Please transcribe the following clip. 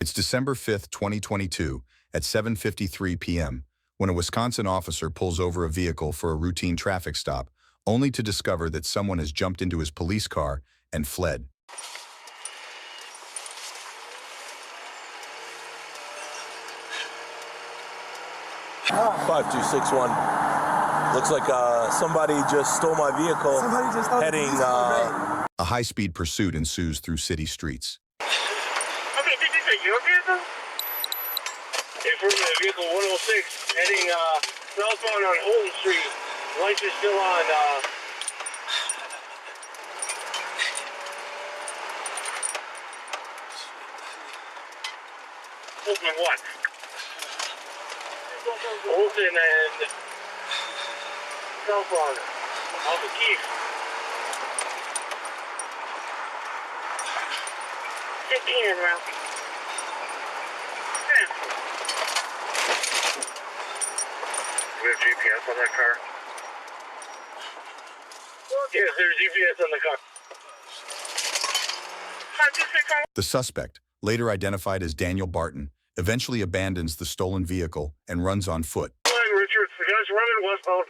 It's December 5th, 2022, at 7:53 p.m., when a Wisconsin officer pulls over a vehicle for a routine traffic stop, only to discover that someone has jumped into his police car and fled. 5261. Looks like somebody just stole my vehicle. Heading. A high-speed pursuit ensues through city streets. Okay, did you say your vehicle? Improvement vehicle 106 heading southbound on Holden Street. Lights are still on. Holden what? Holden and southbound. Off the Keith. 15 en route. Yeah. We have GPS on that car? Yes, there's GPS on the car. The suspect, later identified as Daniel Barton, eventually abandons the stolen vehicle and runs on foot. Richard, the guy's running westbound.